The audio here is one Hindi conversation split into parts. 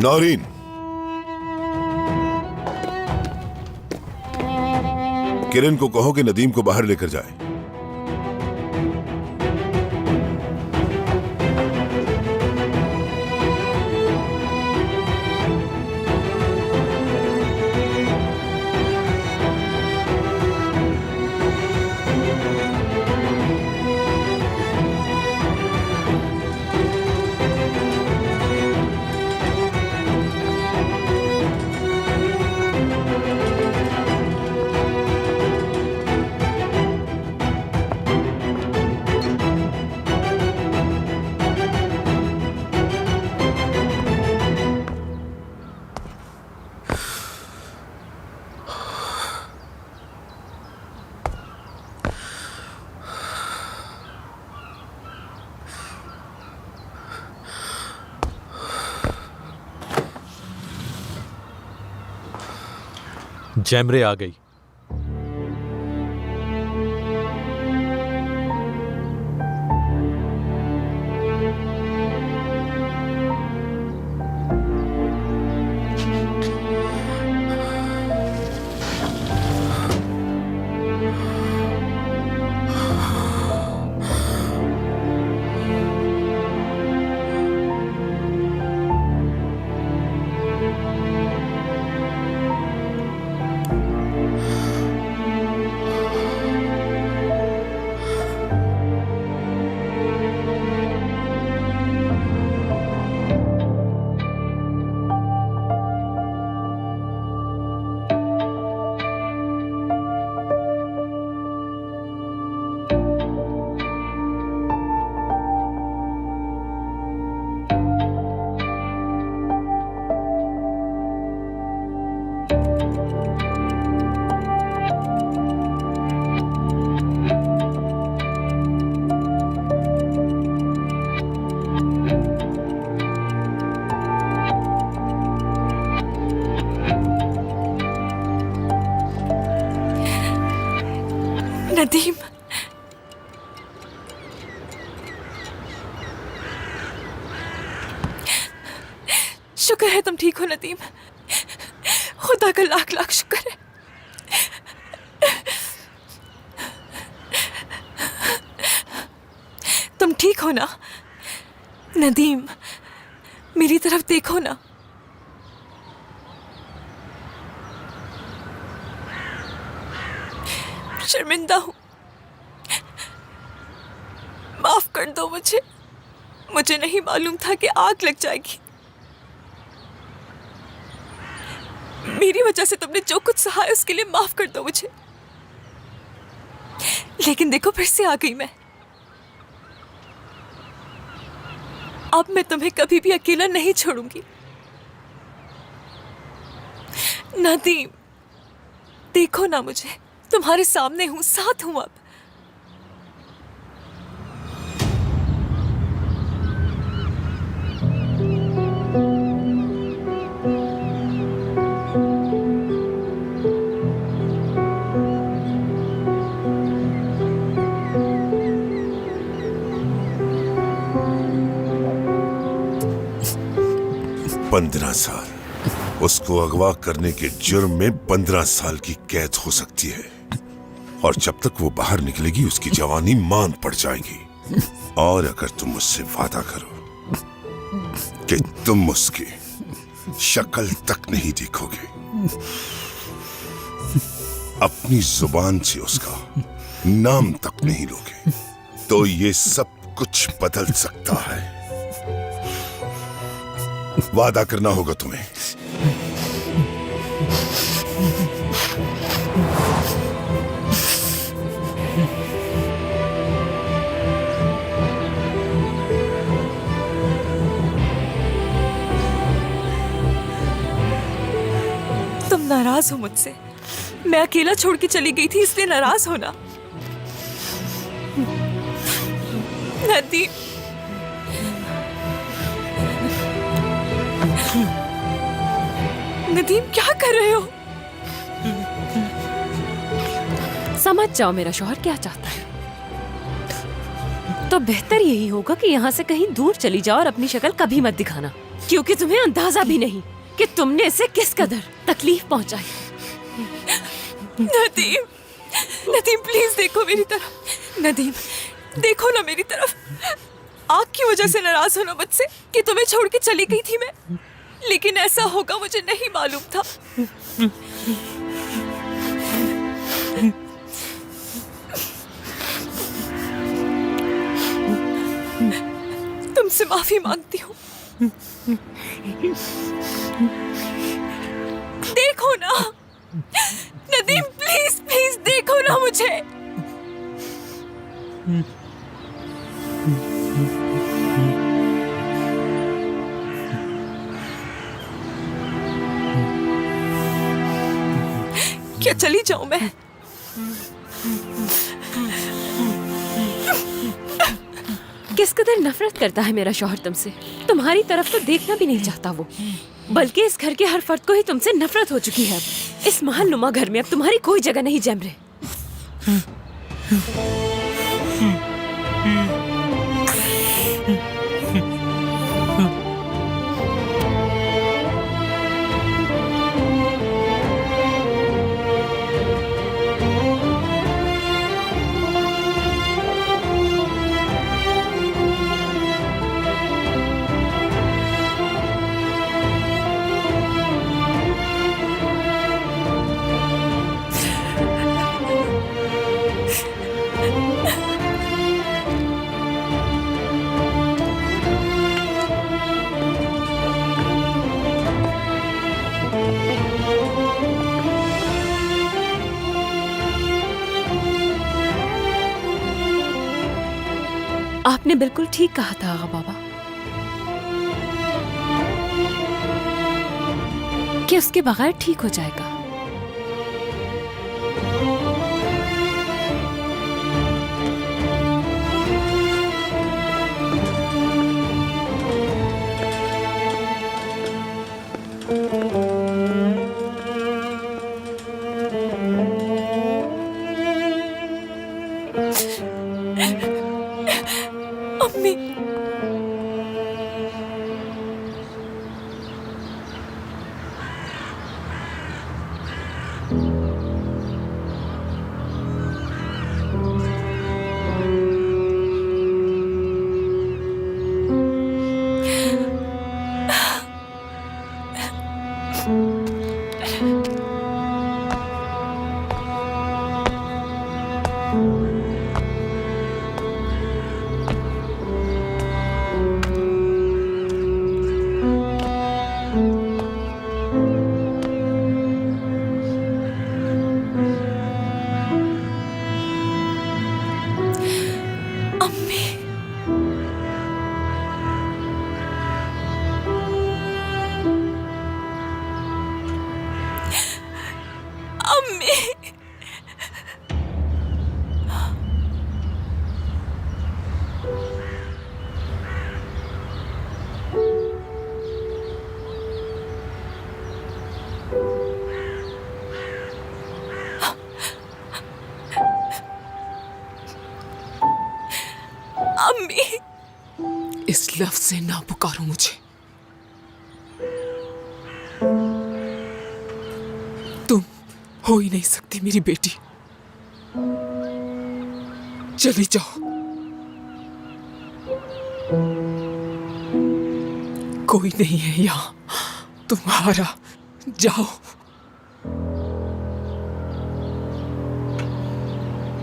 नौरीन, किरण को कहो कि नदीम को बाहर लेकर जाए। जैमरे आ गई। नदीम, शुक्र है तुम ठीक हो नदीम। खुदा का लाख लाख शुक्र है। तुम ठीक हो ना नदीम? मेरी तरफ देखो ना। शर्मिंदा हूं, माफ कर दो मुझे। मुझे नहीं मालूम था कि आग लग जाएगी। मेरी वजह से तुमने जो कुछ सहा है उसके लिए माफ कर दो मुझे। लेकिन देखो, फिर से आ गई मैं। अब मैं तुम्हें कभी भी अकेला नहीं छोड़ूंगी। नदीम, देखो ना मुझे, तुम्हारे सामने हूं, साथ हूं अब। पंद्रह साल, उसको अगवा करने के जुर्म में 15 साल की कैद हो सकती है। और जब तक वो बाहर निकलेगी उसकी जवानी मांद पड़ जाएगी। और अगर तुम मुझसे वादा करो कि तुम उसकी शक्ल तक नहीं देखोगे, अपनी जुबान से उसका नाम तक नहीं लोगे, तो ये सब कुछ बदल सकता है। वादा करना होगा तुम्हें। तुम नाराज हो मुझसे? मैं अकेला छोड़ के चली गई थी इसलिए नाराज हो ना? नदीम, नदीम क्या कर रहे हो? समझ जाओ मेरा शौहर क्या चाहता है। तो बेहतर यही होगा कि यहाँ से कहीं दूर चली जाओ और अपनी शक्ल कभी मत दिखाना। क्योंकि तुम्हें अंदाजा भी नहीं कि तुमने इसे किस कदर तकलीफ पहुंचाई। नदीम, नदीम प्लीज देखो मेरी तरफ। नदीम देखो ना मेरी तरफ। आग की वजह से नाराज होना मुझसे कि तुम्हें छोड़ के चली गई थी मैं, लेकिन ऐसा होगा मुझे नहीं मालूम था। तुमसे माफी मांगती हूँ। देखो ना नदीम, प्लीज प्लीज देखो ना मुझे। क्या चली जाऊं मैं? किस कदर नफरत करता है मेरा शौहर तुमसे। तुम्हारी तरफ तो देखना भी नहीं चाहता वो, बल्कि इस घर के हर फर्द को ही तुमसे नफरत हो चुकी है। इस महल नुमा घर में अब तुम्हारी कोई जगह नहीं जैमरे। आपने बिल्कुल ठीक कहा था आगा बाबा कि उसके बगैर ठीक हो जाएगा। अम्मी, अम्मी, अम्मी, अम्मी। इस लफ्ज से ना पुकारो मुझे। तुम हो ही नहीं सकती मेरी बेटी। चली जाओ, कोई नहीं है यहाँ तुम्हारा। जाओ,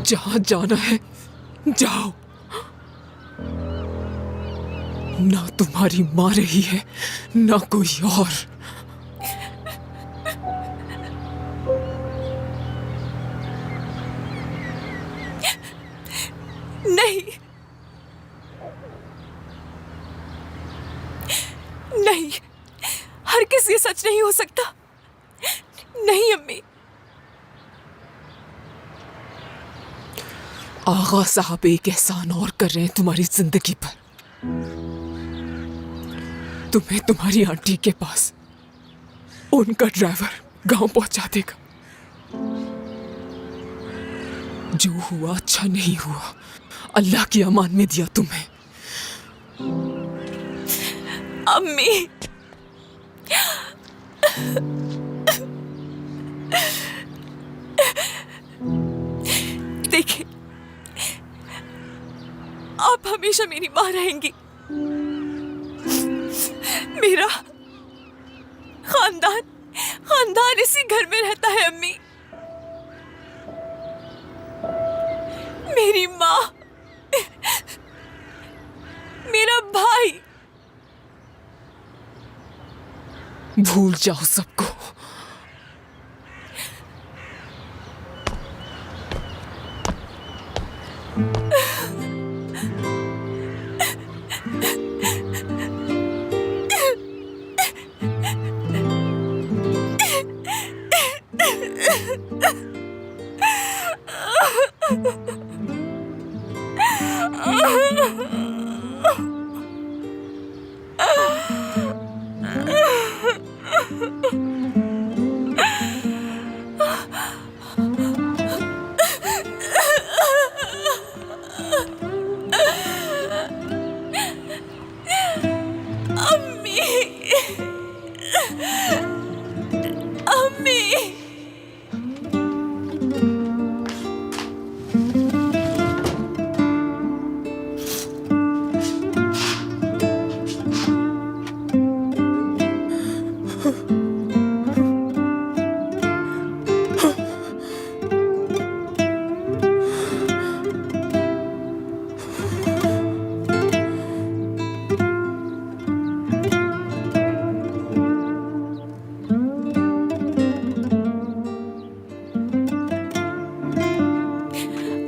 जहां जाना है जाओ। ना तुम्हारी माँ रही है ना कोई और। नहीं, नहीं, हरगिज़ ये सच नहीं हो सकता। नहीं अम्मी। आगा साहब एक एहसान और कर रहे हैं तुम्हारी जिंदगी पर। तुम्हें तुम्हारी आंटी के पास उनका ड्राइवर गांव पहुंचा देगा। जो हुआ अच्छा नहीं हुआ, अल्लाह की अमान में दिया तुम्हें। अम्मी, देखिए, आप हमेशा मेरी माँ रहेंगी। मेरा खानदान खानदान इसी घर में रहता है अम्मी। मेरी माँ, मेरा भाई। भूल जाओ सबको। अम्मी, अम्मी।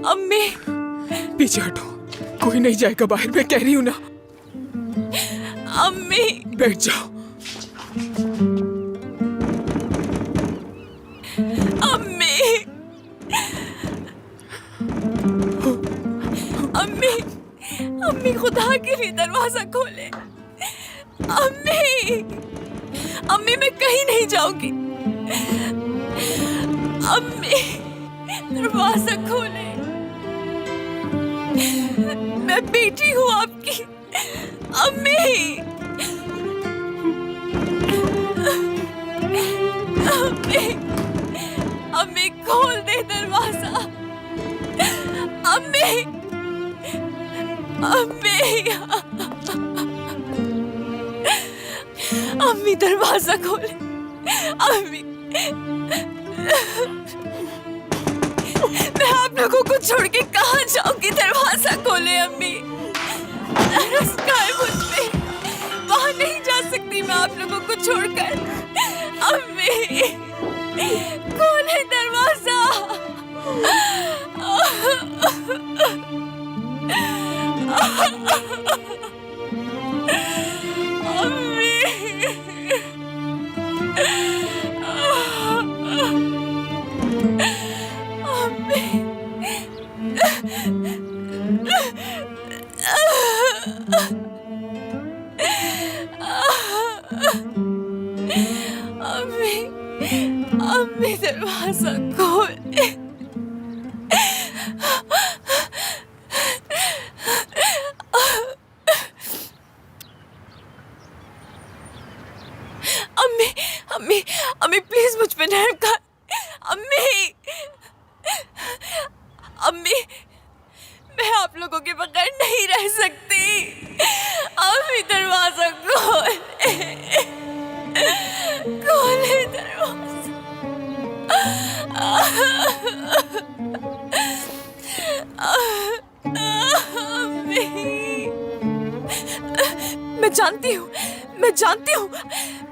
अम्मी, पीछे हटो, कोई नहीं जाएगा बाहर, मैं कह रही हूं ना। अम्मी, बैठ जाओ। अम्मी, अम्मी, अम्मी, खुदा के लिए दरवाजा खोले। अम्मी, अम्मी, मैं कहीं नहीं जाऊंगी। अम्मी, दरवाजा खोले। मैं बेटी हूँ आपकी। अम्मी, अम्मी, अम्मी, खोल दे दरवाजा। अम्मी, अम्मी, अम्मी, दरवाजा खोले। अम्मी, मैं आप लोगों को छोड़ के कहाँ जाऊंगी? दरवाजा खोले अम्मी। तरस का है मुझ पे, वहां नहीं जा सकती मैं आप लोगों को छोड़कर। अम्मी, खोले दरवाजा। अम्मी, अम्मी, दरवाजा खोल। अम्मी, अम्मी, अम्मी, प्लीज मुझ पे रहम कर। अम्मी, अम्मी, मैं आप लोगों के बगैर नहीं रह सकती। अम्मी, दरवाजा खोल, खोले दरवाजा। अम्मी, मैं जानती हूँ, मैं जानती हूँ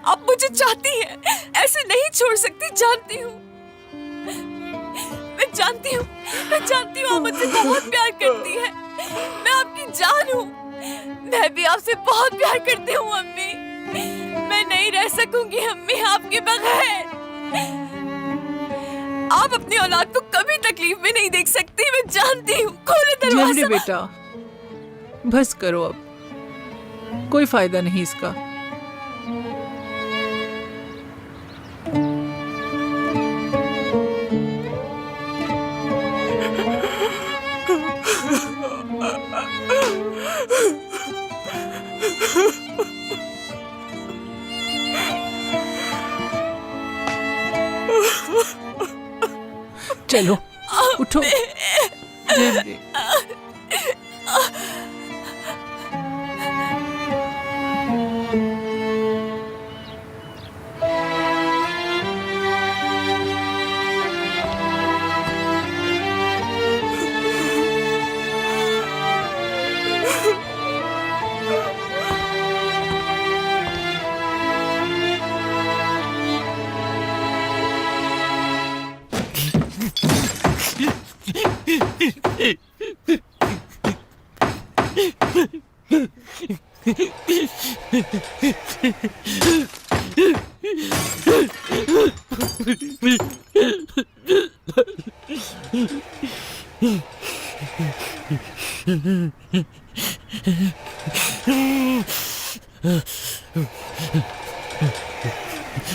आप मुझे चाहती हैं, ऐसे नहीं छोड़ सकती, जानती हूँ। मैं जानती हूँ, मैं जानती हूँ आप मुझसे बहुत प्यार करती है। मैं आपकी जान हूँ, मैं भी आपसे बहुत प्यार करती हूँ अम्मी। मैं नहीं रह सकूंगी अम्मी आपके बगैर। आप अपनी औलाद को कभी तकलीफ में नहीं देख सकती, मैं जानती हूँ। खोले दरवाजा। बेटा, बस करो अब, कोई फायदा नहीं इसका। चलो उठो। देवरी,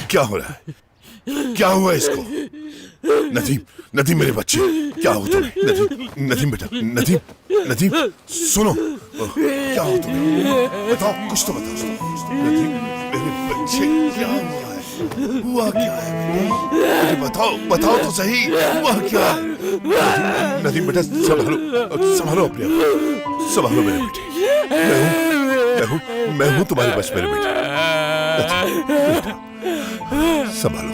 क्या हो रहा है? क्या हुआ इसको? नदीम, नदीम मेरे बच्चे, क्या हो तुम्हें? नदीम, नदीम बेटा, नदीम, नदीम सुनो, क्या हो तुम्हें? बताओ, कुछ तो बताओ। नदीम मेरे बच्चे, क्या हुआ है? हुआ क्या है? मुझे बताओ, बताओ तो सही, हुआ क्या है? नदीम बेटा, संभालो, संभालो अपने आप, संभालो मेरे बेटे। मैं हूँ तुम्हारे पास मेरे बेटे। संभालो,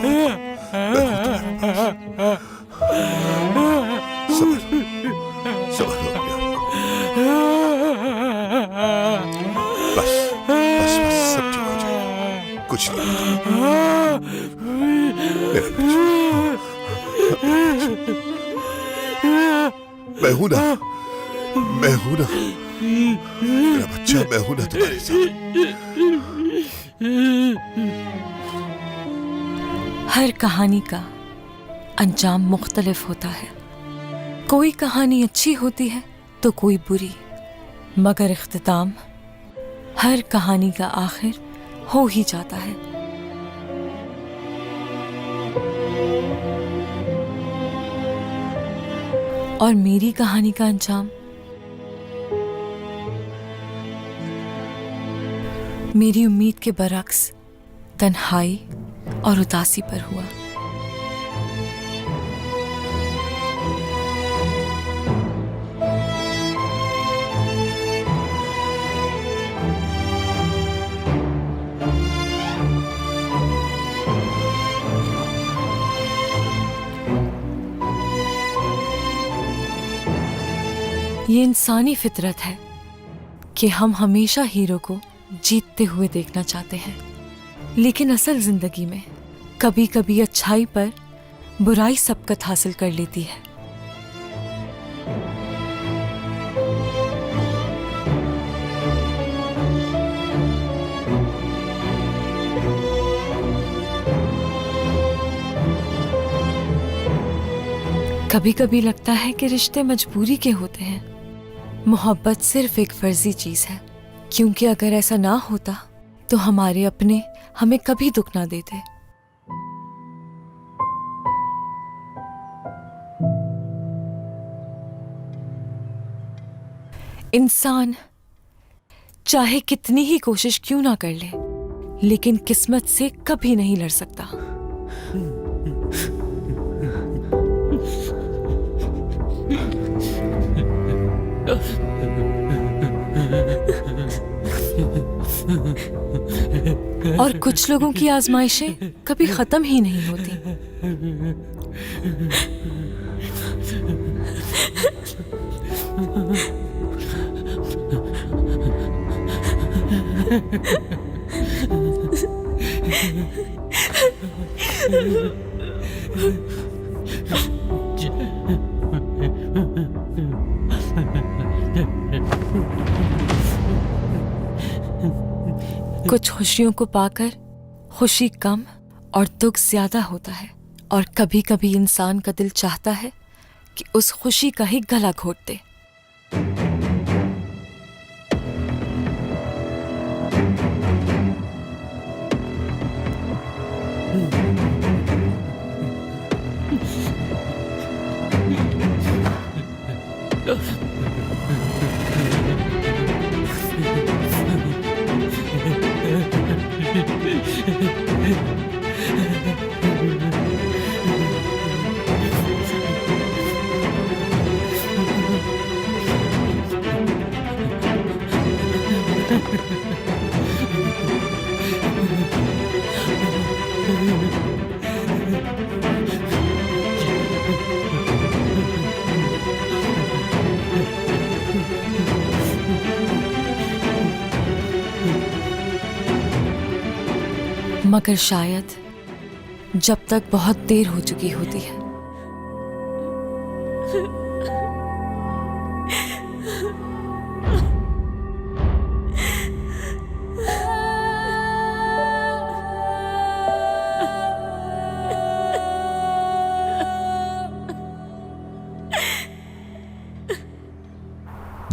संभालो अपने आप। बस बस बस, सब ठीक हो जाएगा, कुछ नहीं मेरे बच्चे। मैं हूं ना, मैं हूं ना मेरा बच्चा, मैं हूं ना तुम्हारे साथ। हर कहानी का अंजाम मुख्तलिफ होता है। कोई कहानी अच्छी होती है तो कोई बुरी, मगर इख्तिताम हर कहानी का आखिर हो ही जाता है। और मेरी कहानी का अंजाम मेरी उम्मीद के बरक्स तन्हाई और उदासी पर हुआ। ये इंसानी फितरत है कि हम हमेशा हीरो को जीतते हुए देखना चाहते हैं, लेकिन असल जिंदगी में कभी कभी अच्छाई पर बुराई सबकत हासिल कर लेती है। कभी कभी लगता है कि रिश्ते मजबूरी के होते हैं। मोहब्बत सिर्फ एक फर्जी चीज है, क्योंकि अगर ऐसा ना होता तो हमारे अपने हमें कभी दुख ना देते। इंसान चाहे कितनी ही कोशिश क्यों ना कर ले, लेकिन किस्मत से कभी नहीं लड़ सकता। और कुछ लोगों की आजमाइशें कभी खत्म ही नहीं होती। कुछ खुशियों को पाकर खुशी कम और दुख ज्यादा होता है, और कभी कभी इंसान का दिल चाहता है कि उस खुशी का ही गला घोट दे। मगर शायद जब तक बहुत देर हो चुकी होती है।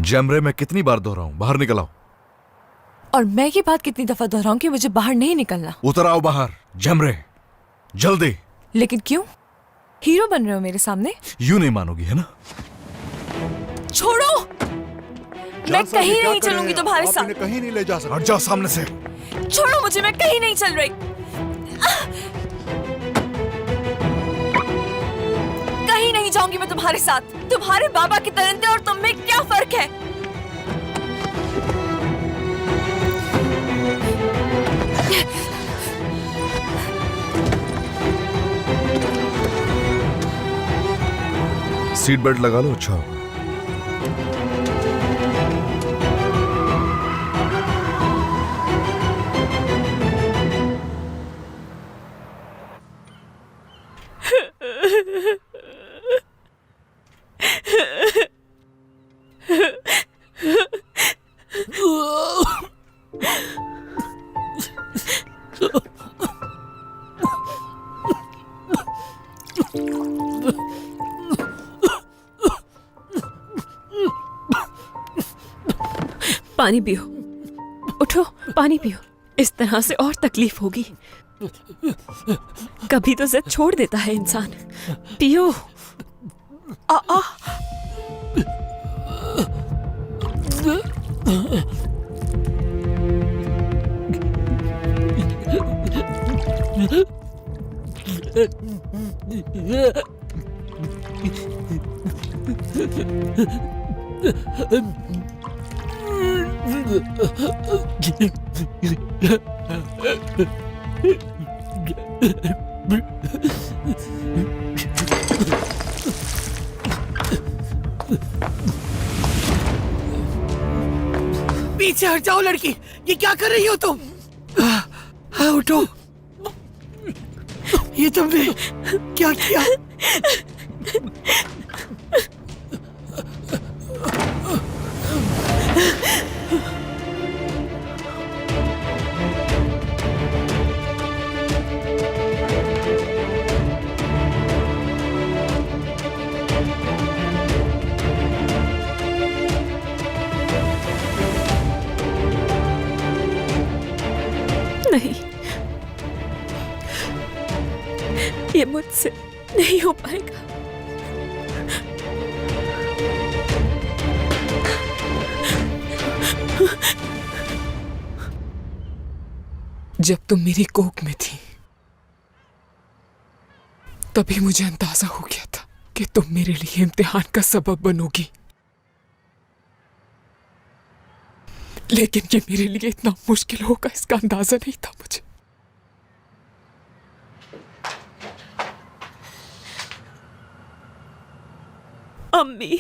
जैमरे मैं कितनी बार दोहराऊं, बाहर निकल आओ। और मैं ये बात कितनी दफा दोहराऊं कि मुझे बाहर नहीं निकलना। उतर आओ बाहर जैमरे, जल्दी। लेकिन क्यों? हीरो बन रहे हो मेरे सामने? यूं नहीं मानोगी है ना? छोड़ो, मैं कहीं नहीं चलूंगी तुम्हारे साथ। कहीं नहीं ले जा सकता। हट जाओ सामने से। छोड़ो मुझे, मैं कहीं नहीं चल रही। कहीं नहीं जाऊंगी मैं तुम्हारे साथ। तुम्हारे बाबा के तरंते और तुम में क्या फर्क है? सीट बेल्ट लगा लो, अच्छा होगा। पानी पियो, उठो, पानी पियो। इस तरह से और तकलीफ होगी। कभी तो जिद छोड़ देता है इंसान। पियो। पीछे हट जाओ लड़की, ये क्या कर रही हो तुम? उठो। ये तुमने क्या किया? नहीं, ये मुझसे नहीं हो पाएगा। जब तुम मेरी कोख में थी तभी मुझे अंदाजा हो गया था कि तुम मेरे लिए इम्तिहान का सबब बनोगी। लेकिन ये मेरे लिए इतना मुश्किल होगा इसका अंदाजा नहीं था मुझे। अम्मी,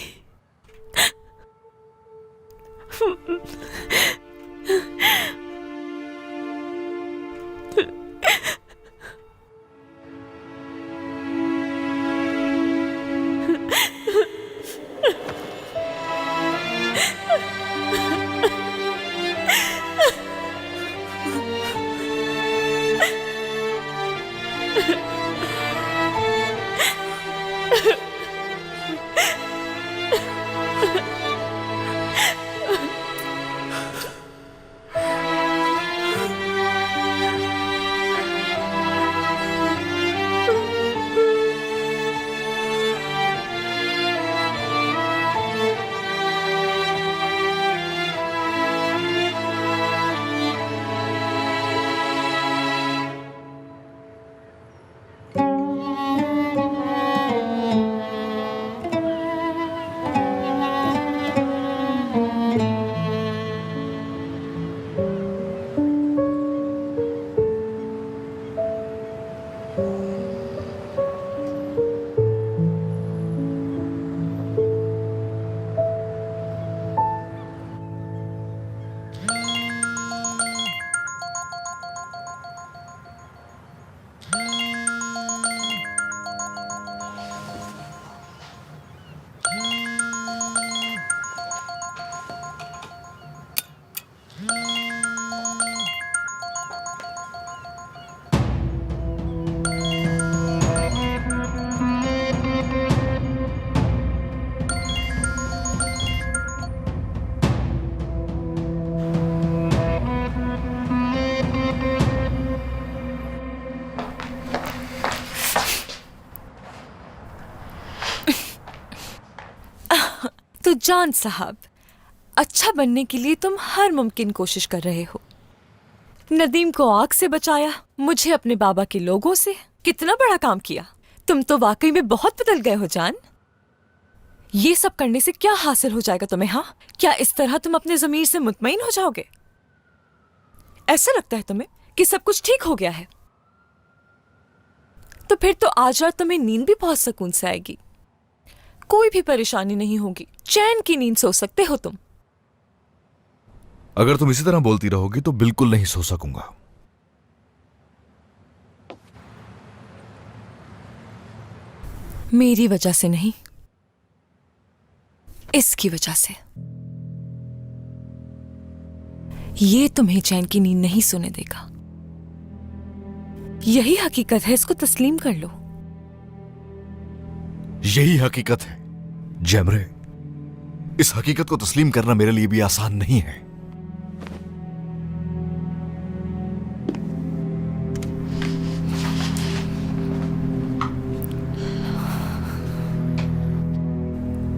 जान साहब, अच्छा बनने के लिए तुम हर मुमकिन कोशिश कर रहे हो। नदीम को आग से बचाया, मुझे अपने बाबा के लोगों से। कितना बड़ा काम किया। तुम तो वाकई में बहुत बदल गए हो जान। ये सब करने से क्या हासिल हो जाएगा तुम्हें? हाँ, क्या इस तरह तुम अपने ज़मीर से मुतमईन हो जाओगे? ऐसा लगता है तुम्हें कि सब कुछ ठीक हो गया है? तो फिर तो आज रात तुम्हें नींद भी बहुत सुकून से आएगी। कोई भी परेशानी नहीं होगी, चैन की नींद सो सकते हो तुम। अगर तुम इसी तरह बोलती रहोगी तो बिल्कुल नहीं सो सकूंगा। मेरी वजह से नहीं, इसकी वजह से। ये तुम्हें चैन की नींद नहीं सोने देगा। यही हकीकत है, इसको तस्लीम कर लो। यही हकीकत है जैमरे। इस हकीकत को तस्लीम करना मेरे लिए भी आसान नहीं है।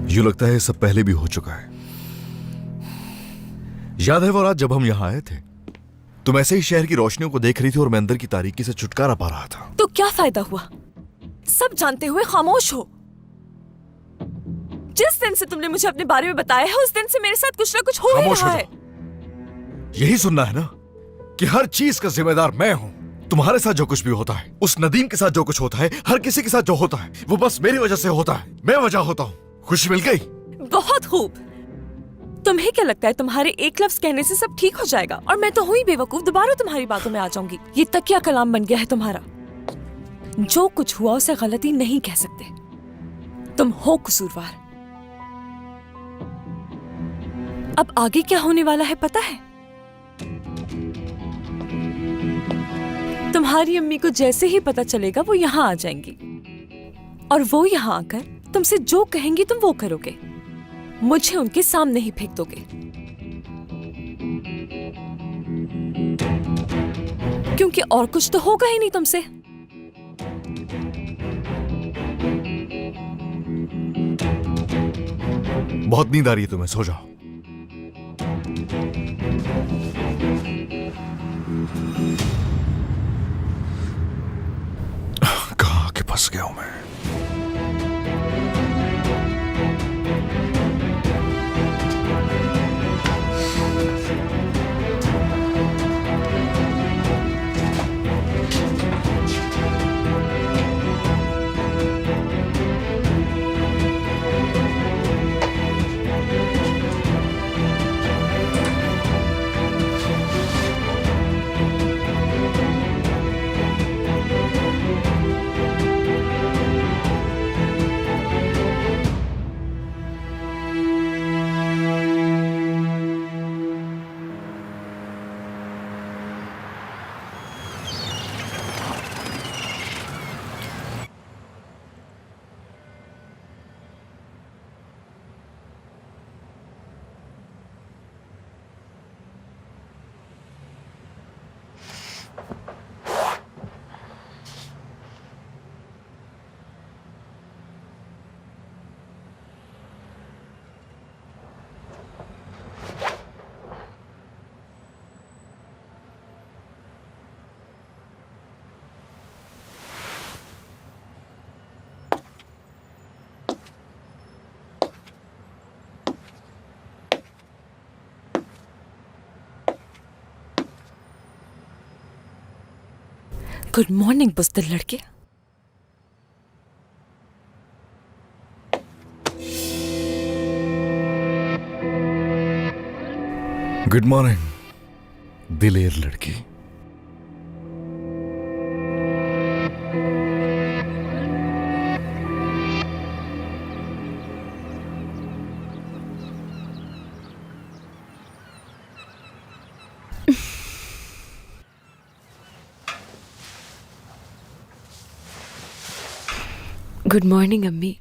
यूं लगता है सब पहले भी हो चुका है। याद है वो रात जब हम यहां आए थे, तुम ऐसे ही शहर की रोशनियों को देख रही थी और मैं अंदर की तारीकी से छुटकारा पा रहा था। तो क्या फायदा हुआ? सब जानते हुए खामोश हो। जिस दिन से तुमने मुझे अपने बारे में बताया है, उस दिन से मेरे साथ कुछ ना कुछ हो ही खामोश रहा हो है। यही सुनना है ना कि हर चीज का जिम्मेदार मैं हूं। तुम्हारे साथ जो कुछ भी होता है, उस नदीम के साथ जो कुछ होता है, हर किसी के साथ जो होता है, वो बस मेरी वजह से होता है। मैं वजह होता हूं। खुशी मिल गई? बहुत खूब। तुम्हें क्या लगता है तुम्हारे एक लफ्ज कहने से सब ठीक हो जाएगा? और मैं तो हुई बेवकूफ, दोबारा तुम्हारी बातों में आ जाऊंगी। ये तकिया कलाम बन गया है तुम्हारा। जो कुछ हुआ उसे गलती नहीं कह सकते। तुम हो कसूरवार। अब आगे क्या होने वाला है पता है? तुम्हारी अम्मी को जैसे ही पता चलेगा वो यहाँ आ जाएंगी, और वो यहाँ आकर तुमसे जो कहेंगी तुम वो करोगे। मुझे उनके सामने ही फेंक दोगे, क्योंकि और कुछ तो होगा ही नहीं तुमसे। बहुत नींद आ रही है तुम्हें, सो जाओ। कहाँ आके फंस गया हूं मैं। गुड मॉर्निंग बुज़दिल लड़के। गुड मॉर्निंग दिलेर लड़की। गुड मॉर्निंग अम्मी।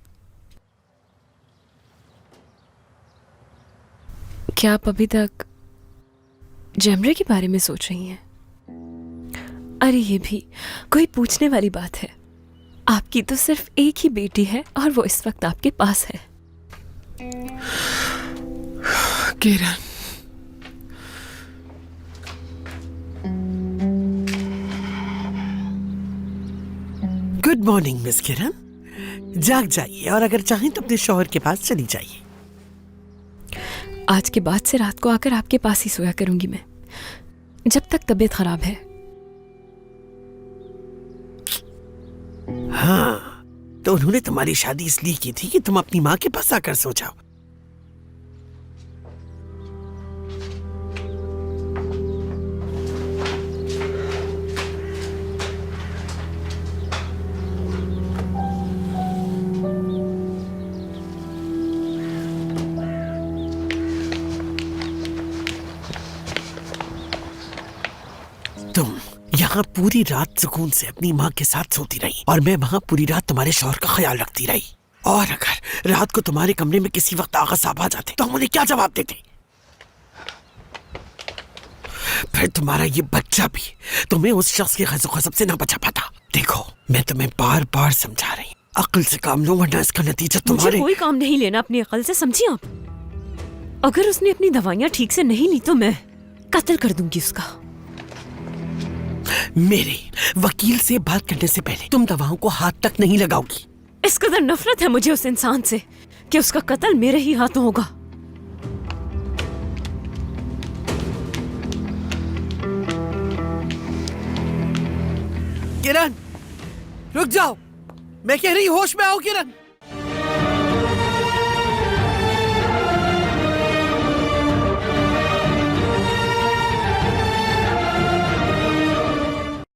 क्या आप अभी तक जमरे के बारे में सोच रही हैं? अरे ये भी कोई पूछने वाली बात है। आपकी तो सिर्फ एक ही बेटी है और वो इस वक्त आपके पास है। किरण, गुड मॉर्निंग मिस किरण। जाग जाइए और अगर चाहें तो अपने शौहर के पास चली जाइए। आज के बाद से रात को आकर आपके पास ही सोया करूंगी मैं, जब तक तबीयत खराब है। हाँ, तो उन्होंने तुम्हारी शादी इसलिए की थी कि तुम अपनी माँ के पास आकर सो जाओ। तुम यहाँ पूरी रात सुकून से अपनी माँ के साथ सोती रही और मैं वहाँ पूरी रात तुम्हारे शौहर का ख्याल रखती रही। और अगर रात को तुम्हारे कमरे में किसी वक्त आगा साहब आ जाते तो हम उन्हें क्या जवाब देते? फिर तुम्हारा ये बच्चा भी तुम्हें उस शख्स के ग़ज़ब ग़ज़ब से ना बचा पाता। देखो, मैं तुम्हें बार बार समझा रही, अक्ल से काम लो वरना इसका नतीजा तुम्हारे। मुझे कोई काम नहीं लेना अपनी अकल से, समझी आप? अगर उसने अपनी दवाइयाँ ठीक से नहीं ली तो मैं कत्ल कर दूंगी उसका। मेरे वकील से बात करने से पहले तुम दवाओं को हाथ तक नहीं लगाओगी। इस कदर नफरत है मुझे उस इंसान से कि उसका कत्ल मेरे ही हाथों होगा। किरण, रुक जाओ। मैं कह रही होश में आओ किरण।